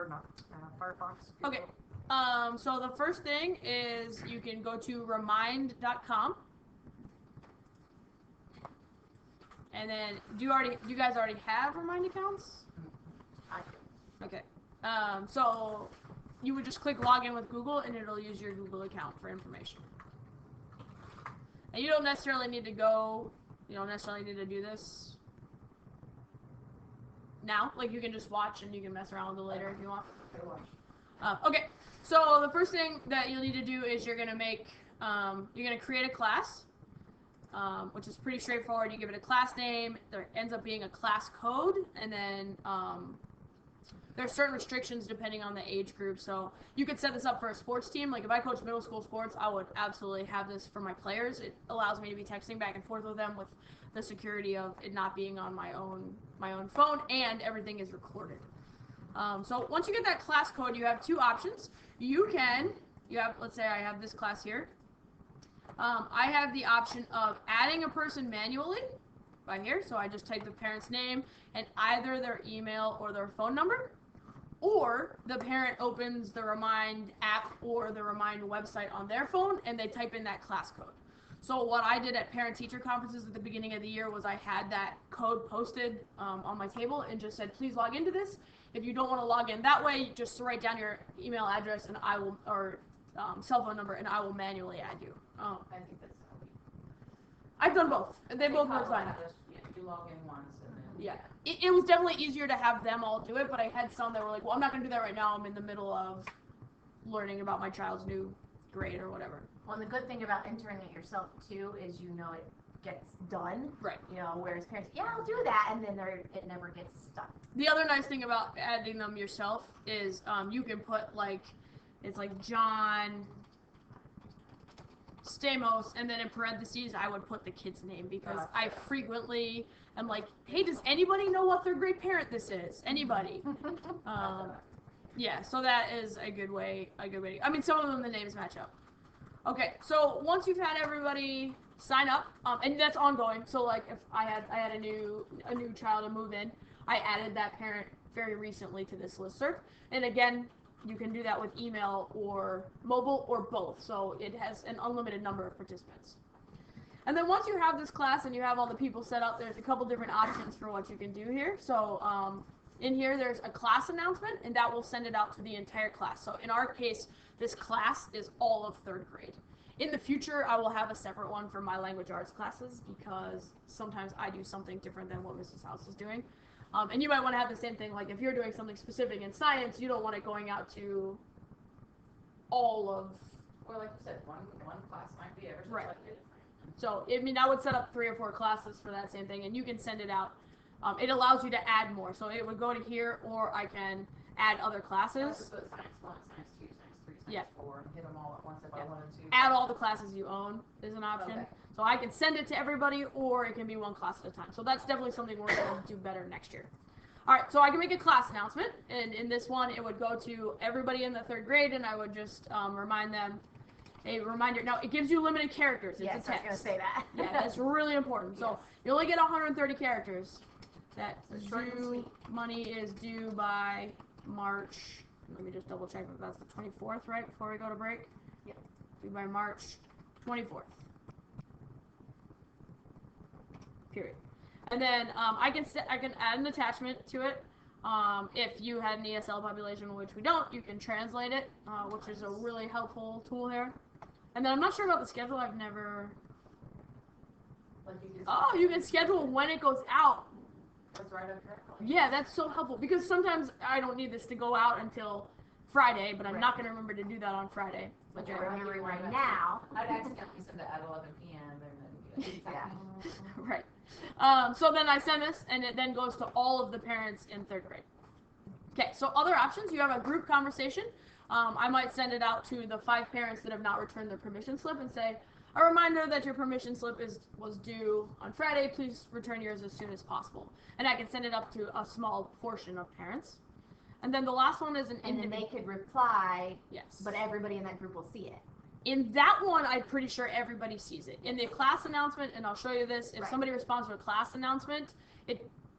or not Firefox. Okay. So the first thing is you can go to remind.com. And then do you guys already have Remind accounts? I do. Okay. So you would just click login with Google and it'll use your Google account for information. And you don't necessarily need to do this now. Like, you can just watch and you can mess around with it later if you want. Okay. So the first thing that you'll need to do is you're gonna create a class. Which is pretty straightforward. You give it a class name, there ends up being a class code, and then there's certain restrictions depending on the age group. So you could set this up for a sports team. Like, if I coach middle school sports, I would absolutely have this for my players. It allows me to be texting back and forth with them with the security of it not being on my own phone, and everything is recorded. So once you get that class code, you have two options. Let's say I have this class here. I have the option of adding a person manually right here. So I just type the parent's name and either their email or their phone number, or the parent opens the Remind app or the Remind website on their phone and they type in that class code. So what I did at parent-teacher conferences at the beginning of the year was I had that code posted on my table and just said, please log into this. If you don't want to log in that way, just write down your email address and I will, or cell phone number, and I will manually add you. I think that's I've done both. They both work fine. You log in once and then... Yeah. It was definitely easier to have them all do it, but I had some that were like, well, I'm not going to do that right now. I'm in the middle of learning about my child's new grade or whatever. Well, and the good thing about entering it yourself, too, is it gets done. Right. Whereas parents, yeah, I'll do that, and then it never gets stuck. The other nice thing about adding them yourself is you can put, it's like John Stamos, and then in parentheses I would put the kid's name, because I frequently am like, hey, does anybody know what third grade parent this is? Anybody? Yeah, so that is a good way. I mean, some of them, the names match up. Okay, so once you've had everybody sign up, and that's ongoing. So like, if I had a new child to move in, I added that parent very recently to this listserv, and again, you can do that with email or mobile or both. So it has an unlimited number of participants. And then once you have this class and you have all the people set up, there's a couple different options for what you can do here. So in here, there's a class announcement, and that will send it out to the entire class. So in our case, this class is all of third grade. In the future, I will have a separate one for my language arts classes, because sometimes I do something different than what Mrs. House is doing. And you might want to have the same thing, like if you're doing something specific in science, you don't want it going out to all of... Or like you said, one class might be ever so slightly different. So, I mean, I would set up 3 or 4 classes for that same thing, and you can send it out. It allows you to add more, so it would go to here, or I can add other classes. So science 1, science 2, science 3, science 4, and hit them all at once if I wanted to. Add all the classes you own is an option. Okay. So I can send it to everybody, or it can be one class at a time. So that's definitely something we're going to do better next year. All right, so I can make a class announcement, and in this one, it would go to everybody in the 3rd grade, and I would just remind them a reminder. Now, it gives you limited characters. It's a text. I was going to say that. Yeah, that's really important. So you only get 130 characters. That money is due by March. Let me just double check if that's the 24th, right, before we go to break? Yep. Due by March 24th. Period. And then I can add an attachment to it. If you had an ESL population, which we don't, you can translate it, which is a really helpful tool here. And then I'm not sure about the schedule. I've never... you can schedule when it goes out. That's right up there. Yeah, that's so helpful, because sometimes I don't need this to go out until Friday, but I'm not going to remember to do that on Friday. But you're remembering right now. I'd accidentally send it at 11 p.m. and then Yeah. Right. So then I send this, and it then goes to all of the parents in 3rd grade. Okay, so other options, you have a group conversation. I might send it out to the 5 parents that have not returned their permission slip and say, a reminder that your permission slip was due on Friday. Please return yours as soon as possible. And I can send it up to a small portion of parents. And then the last one is an individual. And then they could reply, yes, but everybody in that group will see it. In that one, I'm pretty sure everybody sees it. In the class announcement, and I'll show you this, if somebody responds to a class announcement,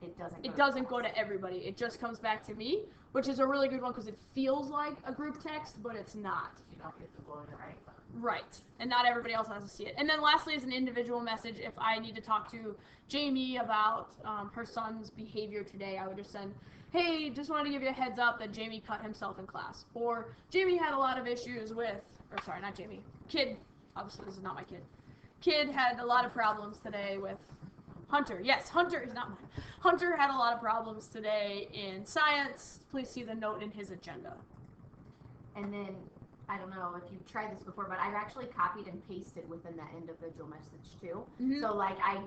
it doesn't go to everybody. It just comes back to me, which is a really good one because it feels like a group text, but it's not. You don't get to blow it right. Right, and not everybody else has to see it. And then lastly is an individual message. If I need to talk to Jamie about her son's behavior today, I would just send, hey, just wanted to give you a heads up that Jamie cut himself in class. Or Jamie had a lot of issues with, or sorry, not Jamie, kid, obviously this is not my kid. Kid had a lot of problems today with Hunter. Yes, Hunter is not mine. Hunter had a lot of problems today in science. Please see the note in his agenda. And then, I don't know if you've tried this before, but I've actually copied and pasted within that individual message too. Mhm. So like, I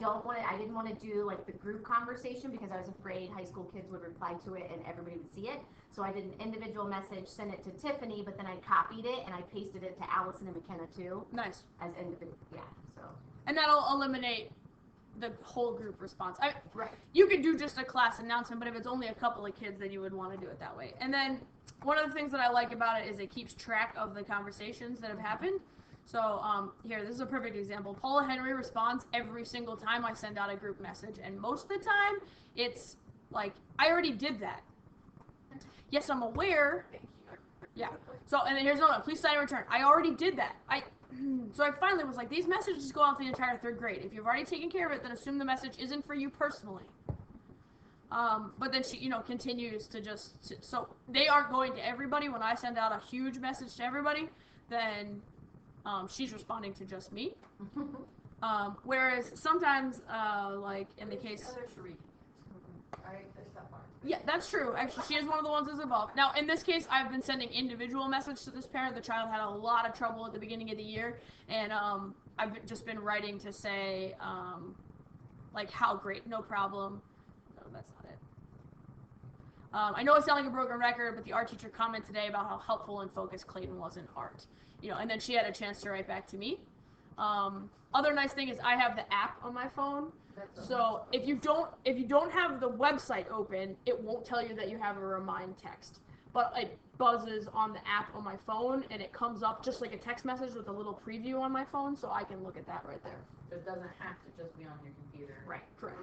didn't want to do like the group conversation because I was afraid high school kids would reply to it and everybody would see it. So I did an individual message, sent it to Tiffany, but then I copied it and I pasted it to Allison and McKenna too. Nice. As individual, yeah, so. And that'll eliminate the whole group response. Right. You could do just a class announcement, but if it's only a couple of kids, then you would want to do it that way. And then one of the things that I like about it is it keeps track of the conversations that have happened. So here, this is a perfect example. Paula Henry responds every single time I send out a group message, and most of the time, it's like, I already did that. Yes, I'm aware. Yeah. So, and then here's another one. Please sign and return. I already did that. So I finally was like, these messages go out to the entire third grade. If you've already taken care of it, then assume the message isn't for you personally. But then she, continues to so they aren't going to everybody. When I send out a huge message to everybody, then she's responding to just me. Whereas sometimes, like in the case... Right, there's that part. Yeah, that's true. Actually, she is one of the ones that's above. Now, in this case, I've been sending individual message to this parent. The child had a lot of trouble at the beginning of the year, and I've just been writing to say, like, how great, no problem. No, that's not it. I know I sound like a broken record, but the art teacher commented today about how helpful and focused Clayton was in art. And then she had a chance to write back to me. Other nice thing is I have the app on my phone. So if you don't have the website open, it won't tell you that you have a remind text. But it buzzes on the app on my phone, and it comes up just like a text message with a little preview on my phone, so I can look at that right there. It doesn't have to just be on your computer. Right, correct.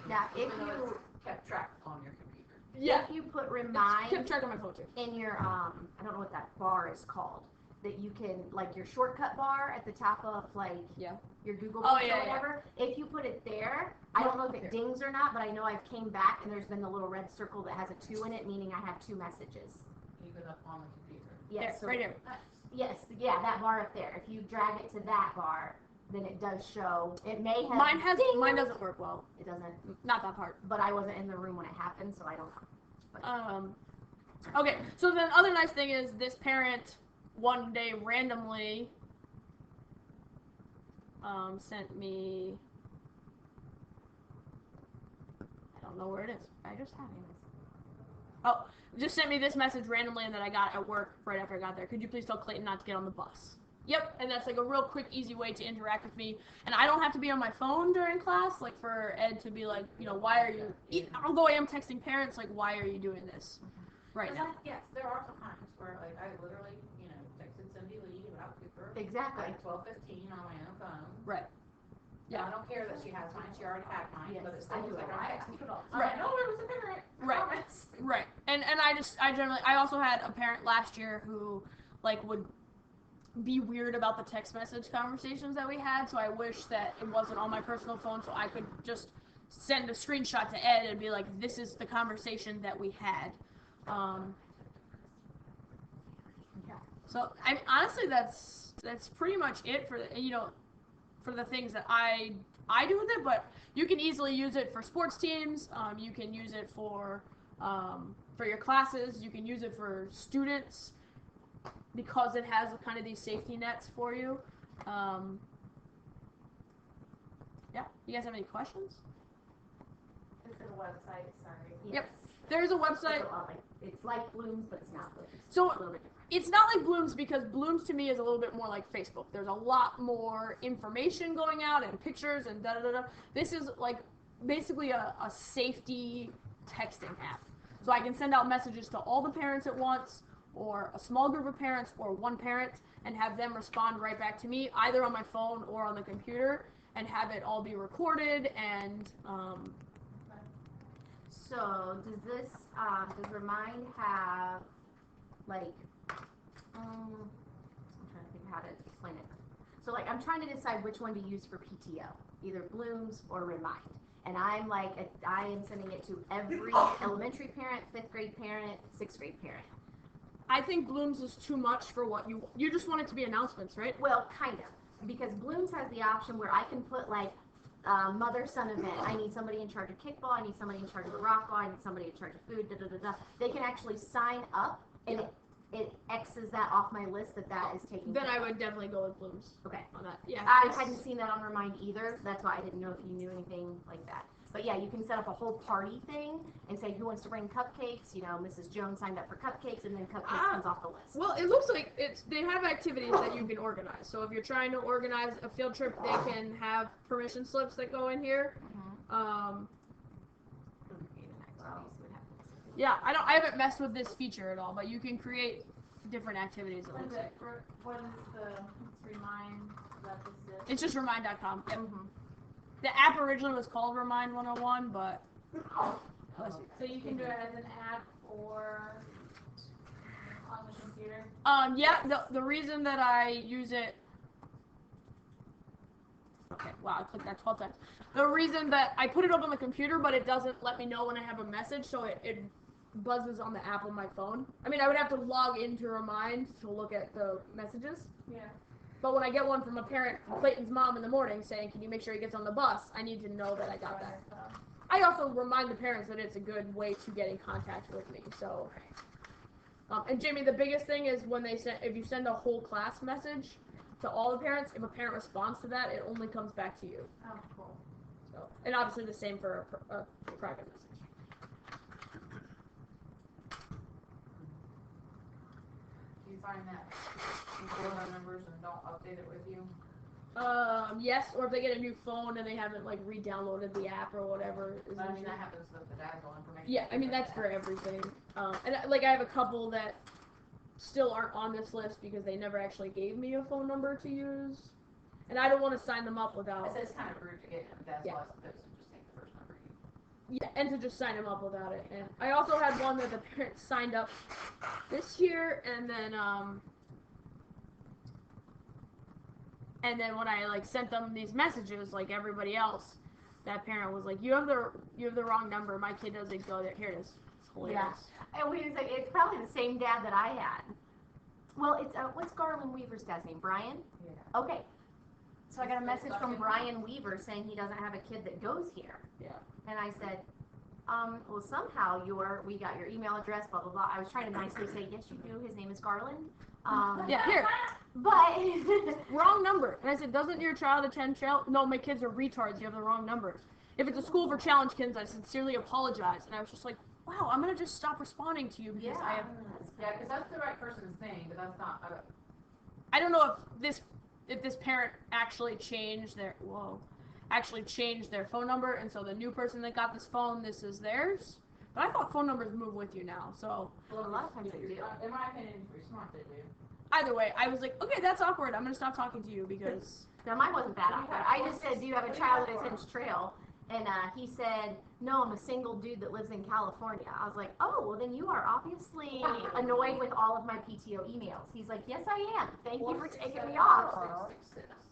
Now, if Even though you it's kept track on your computer. Yeah, if you put keep remind track on my phone too. in your I don't know what that bar is called, that you can, like your shortcut bar at the top of like your Google Oh, Sheets yeah, or whatever. If you put it there, I don't know if it dings or not, but I know I've came back and there's been the little red circle that has a 2 in it, meaning I have 2 messages. Even up on the computer. Yes, There, right here. Yes, yeah, that bar up there. If you drag it to that bar, then it does show. It may have. Mine doesn't work well. It doesn't. Not that part. But I wasn't in the room when it happened, so I don't know. Okay, so then other nice thing is this parent one day randomly sent me, I don't know where it is. I just have it. Oh, just sent me this message randomly and that I got at work right after I got there. Could you please tell Clayton not to get on the bus? Yep, and that's like a real quick, easy way to interact with me. And I don't have to be on my phone during class, like for Ed to be like, why are you, although I am texting parents, like, why are you doing this right now? Yes, there are some times where like I literally, texted Cindy Lee about Cooper. Exactly. At 12:15 on my own phone. Right. Yeah, I don't care that she has mine. She already had mine, Yes, but it's I still do like it. I'm texting it all. Right. I know it was a parent. I Right. promise. Right. And I also had a parent last year who like would be weird about the text message conversations that we had, so I wish that it wasn't on my personal phone so I could just send a screenshot to Ed and be like, this is the conversation that we had. So honestly that's pretty much it for for the things that I do with it, but you can easily use it for sports teams. You can use it for your classes. You can use it for students because it has kind of these safety nets for you. Yeah. You guys have any questions? It's a website, sorry. Yes. Yep. There's a website. It's like Blooms, but it's not Blooms. So It's a little bit different. it's not like Blooms because Blooms to me is a little bit more like Facebook. There's a lot more information going out and pictures and da-da-da-da. This is like basically a safety texting app. So I can send out messages to all the parents at once, or a small group of parents, or one parent, and have them respond right back to me, either on my phone or on the computer, and have it all be recorded. And So does this does Remind have like I'm trying to think how to explain it. So like I'm trying to decide which one to use for PTO, either Blooms or Remind. And I'm like I am sending it to every elementary parent, 5th grade parent, 6th grade parent. I think Blooms is too much for what you just want it to be announcements, right? Well, kind of, because Blooms has the option where I can put like mother-son event. I need somebody in charge of kickball. I need somebody in charge of the rock ball. I need somebody in charge of food. Da, da, da, da. They can actually sign up, and it X's that off my list that is taken. Then I would definitely go with Blooms. Okay. On that, yeah. I hadn't seen that on Remind either. That's why I didn't know if you knew anything like that. But yeah, you can set up a whole party thing and say who wants to bring cupcakes. You know, Mrs. Jones signed up for cupcakes, and then cupcakes comes off the list. Well, it looks like they have activities that you can organize. So if you're trying to organize a field trip, they can have permission slips that go in here. Yeah, I haven't messed with this feature at all, but you can create different activities. What is the Remind? It's just remind.com. Yep. The app originally was called Remind 101, but So you can do it as an app or on the computer? Yeah, the reason that I use it. Okay, wow, I clicked that 12 times. The reason that I put it up on the computer, but it doesn't let me know when I have a message, so it buzzes on the app on my phone. I mean, I would have to log into Remind to look at the messages. Yeah. But when I get one from a parent, Clayton's mom in the morning saying, can you make sure he gets on the bus, I need to know that I got that. I also remind the parents that it's a good way to get in contact with me, so. And Jamie, the biggest thing is when if you send a whole class message to all the parents, if a parent responds to that, it only comes back to you. Oh, cool. So, and obviously the same for a private message. Do you find that people have numbers and don't update it with you? Yes, or if they get a new phone and they haven't like re-downloaded the app or whatever. I mean, that happens with the dazzle information. Yeah, I mean that's for everything. And like I have a couple that still aren't on this list because they never actually gave me a phone number to use, and I don't want to sign them up without. I said it's kind of rude to get a dazzle Yeah. as opposed to just take the first number. Yeah, and to just sign them up without it. And I also had one that the parents signed up this year, and then when I like sent them these messages, like everybody else, that parent was like, "You have the wrong number. My kid doesn't go there. Here it is." It's hilarious. Yeah. And we was like, it's probably the same dad that I had. Well, it's what's Garland Weaver's dad's name? Brian? Yeah. Okay. So I got a message from Brian Weaver saying he doesn't have a kid that goes here. Yeah. And I said, well, somehow we got your email address, blah, blah, blah. I was trying to nicely say, yes, you do. His name is Garland. Yeah, here. But Wrong number. And I said, doesn't your child attend No, my kids are retards. You have the wrong number. If it's a school for challenge kids, I sincerely apologize. And I was just like, wow, I'm going to just stop responding to you because I have... Yeah, because that's the right person's thing, but that's not... I don't know if this parent actually changed their phone number, and so the new person that got this phone, this is theirs. But I thought phone numbers move with you now, so... Well, a lot of times they do. In my opinion, it's pretty smart they do. Either way, I was like, okay, that's awkward. I'm going to stop talking to you because... No, mine wasn't that awkward. I just said, do you have a child that attends trail? And he said, no, I'm a single dude that lives in California. I was like, oh, well, then you are obviously annoyed with all of my PTO emails. He's like, yes, I am. Thank you for taking me off.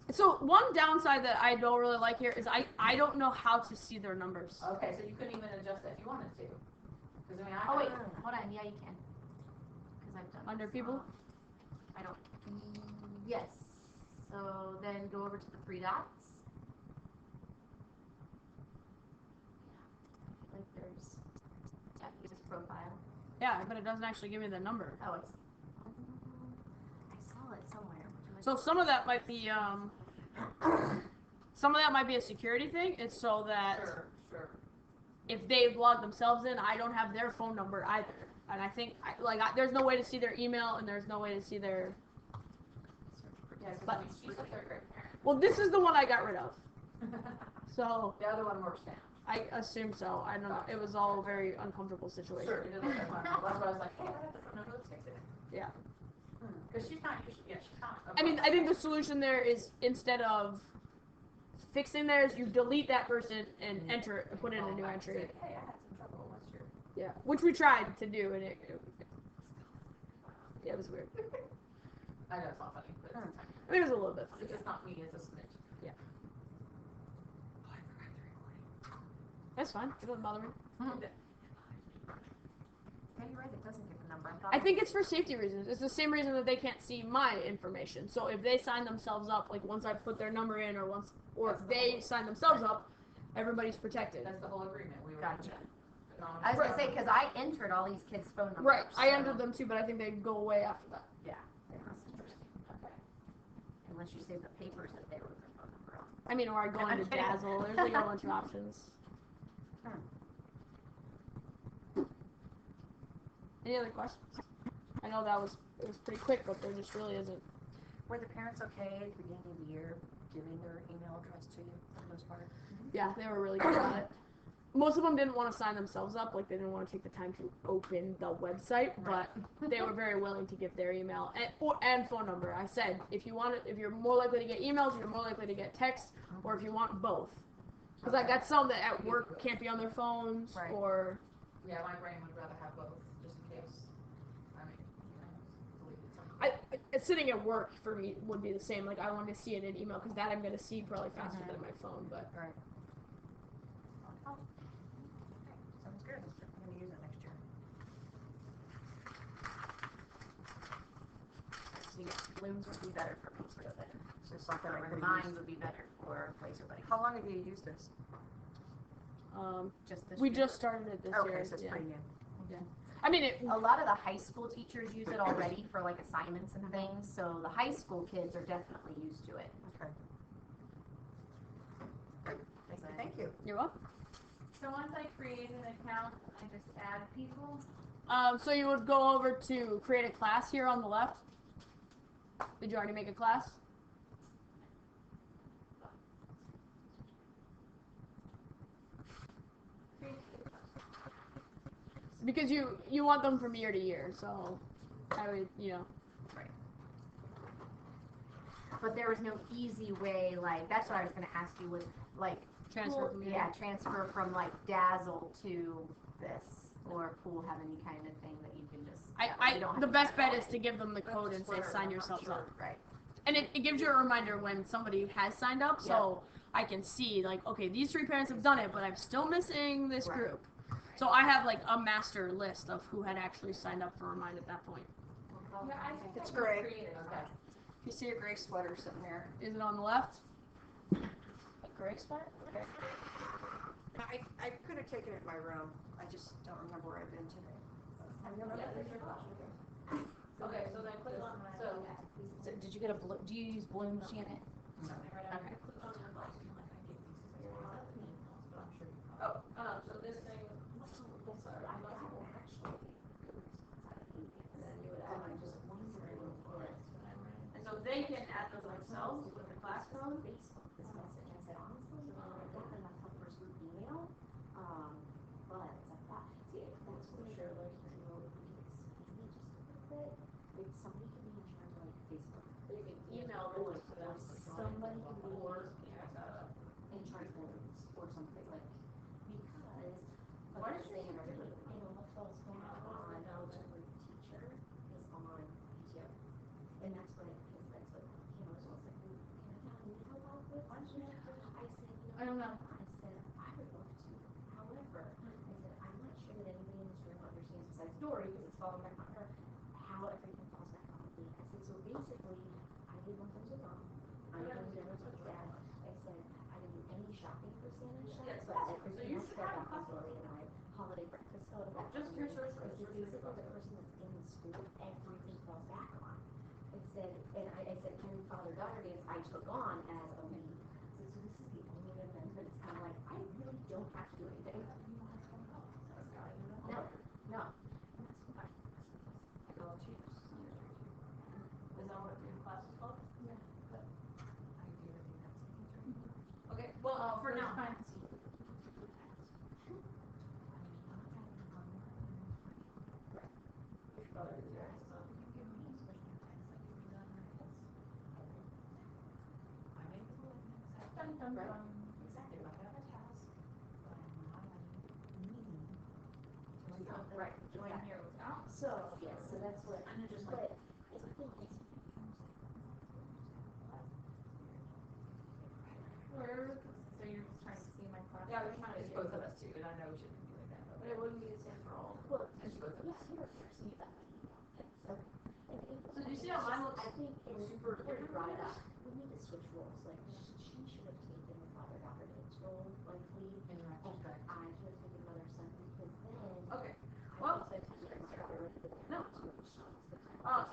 So one downside that I don't really like here is I don't know how to see their numbers. Okay, so you couldn't even adjust that if you wanted to. Because I mean, Oh, wait, hold on. Yeah, you can. Because I've done Under this. people? I don't. Yes. So then go over to the three dots. Like there's, yeah, use his profile. Yeah, but it doesn't actually give me the number. Oh, it's. I saw it somewhere. So some of that might be a security thing. It's so that Sure. if they've logged themselves in, I don't have their phone number either. And I think there's no way to see their email, and there's no way to see their. Yeah, But- because she's a third grade parent. Well, this is the one I got rid of. So The other one works now. I assume so. I don't know. It was all a very uncomfortable situation. Sure, it is like that. That's why I was like, hey, I have the phone number, let's fix it. Yeah. Because she's not usually, she's not. I mean, I think the solution there is instead of fixing theirs, you delete that person and put in a new entry. Hey, I had some trouble, what's your Yeah, which we tried to do, and it was weird. I know it's not funny, but it's I mean, it was a little bit funny. it's just not me, it's a smidge. Yeah. Oh, I forgot the recording. That's fine. It doesn't bother me. Yeah, you're right, it doesn't give a number. I think it's for safety reasons. It's the same reason that they can't see my information. So if they sign themselves up, like once I put their number in, or if they sign themselves up, everybody's protected. That's the whole agreement. We were. Gotcha. Um, I was gonna say, because I entered all these kids' phone numbers. Right. I so- entered them too, but I think they go away after that. Yeah. They must have. Okay. Unless you save the papers that they were their phone number on. I mean, or I go into Dazzle. There's like a bunch of options. Any other questions? I know it was pretty quick, but there just really isn't. Were the parents okay at the beginning of the year giving their email address to you for the most part? Yeah, they were really good about it. Most of them didn't want to sign themselves up, like they didn't want to take the time to open the website, but they were very willing to give their email and phone number. I said, if you're more likely to get emails, you're more likely to get texts, or if you want both. Because I got some that at work can't be on their phones, Right. or Yeah, my brain would rather have both, just in case. I mean, deleted something. sitting at work for me would be the same. Like I want to see it in email because that I'm going to see probably faster than my phone, but. Right. Oh. Sounds good. I'm gonna use it next year. Blooms would be better for me, so that just something like the mine would be better for Laser Buddy. How long have you used this? Just this We year? just started it this year. Okay, so it's Yeah. pretty new. I mean, it. A lot of the high school teachers use it already for like assignments and things, so the high school kids are definitely used to it. Okay. Thank you. You're welcome. So once I create an account, I just add people. So you would go over to create a class here on the left. Did you already make a class? Because you want them from year to year, so I would, But there was no easy way, like, that's what I was gonna ask you, was like, transfer from year. yeah, transfer from like Dazzle to this, or Pool have any kind of thing that you can just. you don't have The to best type bet it. is to give them the code and say sign yourselves up. Right. And it gives you a reminder when somebody has signed up, so I can see like, okay, these 3 parents have done it, but I'm still missing this Right. group. So I have like a master list of who had actually signed up for Remind at that point. Yeah, I think It's I great. created Okay. You see a gray sweater sitting there. Is it on the left? A gray sweater? Okay. I could have taken it in my room. I just don't remember where I've been today. Okay, so then click on So did you get a blue, do you use Bloom, Shannon? Okay. So this thing. And so they can add them themselves with the class code. Facebook, this message, I said, honestly, definitely myself first group email, but it's like that. See, that's what sure, like, you know, if we can expand it just a little bit, if somebody can be in charge of like Facebook. You can email the link to them. Somebody can be in charge of those, or something like, because, what I'm saying, what's going on, ultimately the teacher is on PTO. And that's what Kim was like, can I need help out with? I said, I don't know. I said, I would love to. However, I said, I'm not sure that anybody in this room understands besides Dory, because it's falling back on her, how everything falls back on me. I said, so basically, I did one thing with mom. I did one thing with dad. I said, I didn't do any shopping for Santa and stuff, but everything else fell back on Dory and I. Holiday breakfast fell back on me. I said, basically, the person that's in the school, everything falls back on. I said, I said, doing father-daughter dance, I took on as a lead. So this is the only event that it's kind of like, I really don't have to do anything. No, no. Is that what your class is called? Yeah. Okay, well, for now. Fine. going here with that. So, yes, so that's what, And then just but like, I think it's where, so you're just trying to see my class? Yeah, we're trying to do both of us too, and I know it shouldn't be like that. But it wouldn't be the same for all. well, Just both of us. yeah, see that. Okay. So do you see how mine looks I think it's super important to brought it up. We need to switch roles. Like she should have taken the father governance role, like lead, and I should have taken mother son because then. Okay. Well, no.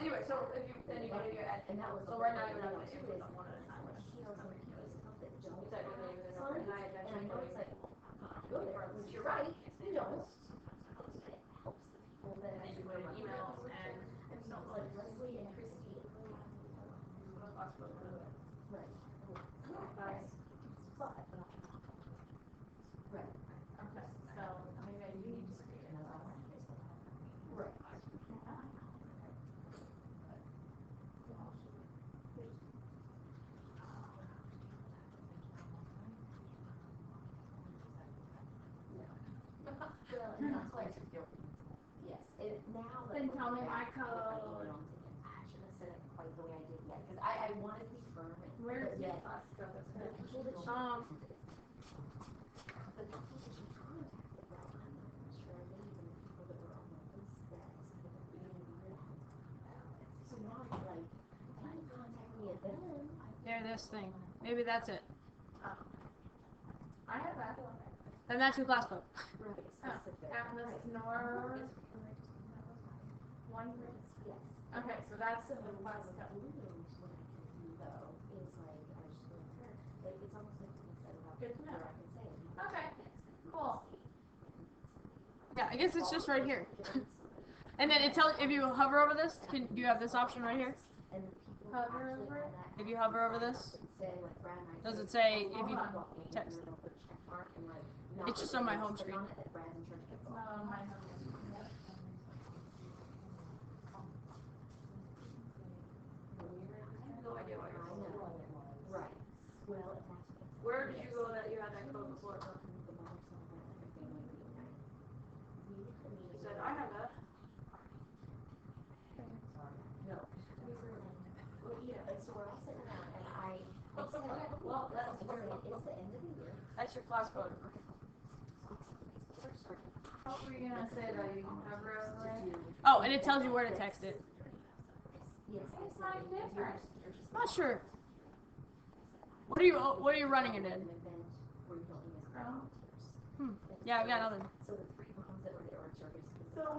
Anyway, so if you then you go to your ed, And that was so right now you're not going to do them one at a time. You know, some people stuff that don't. So everything is Sorry. and I And I know it's like, go go there, which you're right, you don't. It helps the people that. And then you go to emails and And so like Leslie and Christy. Right. Guys, But. Right. okay, so maybe I do need to create another one. Right. Well, and that's why, yes, it now. Then tell me my I code. shouldn't have said it quite the way I did yet, because I wanted to be firm and. Where's but your yet, class go? That's the good. people that she Um, the people that she contacted, well, I'm not sure I knew even the people that were on the list that at the beginning of the year. So now it's like, they didn't contact me at them. there, this thing. Maybe that's it. I have that. Then that's your class code. Right, specific. And this is Nor. One. Yes. Okay, so that's in the class code. What I can do though is like, I was just going through, like, it's almost like we set it up Good to know. where I can say. Okay, cool. Yeah, I guess it's just right here. And then it tells if you hover over this. Do you have this option right here? And the people Hover actually over it? on that If you hover over this, say like Brad and I. does say, it say "Oh, if you well, maybe text? we're gonna put check mark and like not It's just put on my the home stick screen. on it that Brad's in charge of. My home. No idea why I you're know. Right. Well, and that's. Where did you go that you had that code before? The mother son and everything like that. We did the meeting. You said I have that. No. We were like, well, you know, and so we're all sitting around and I said, Well, that's it's the end of the year. That's your class code. What were you gonna say though? You can hover over it? Oh, and it tells you where to text it. Yes. It's not different. Not sure. What are you running it in? Chrome. Yeah, I've got nothing. So the three moms that were there were service. So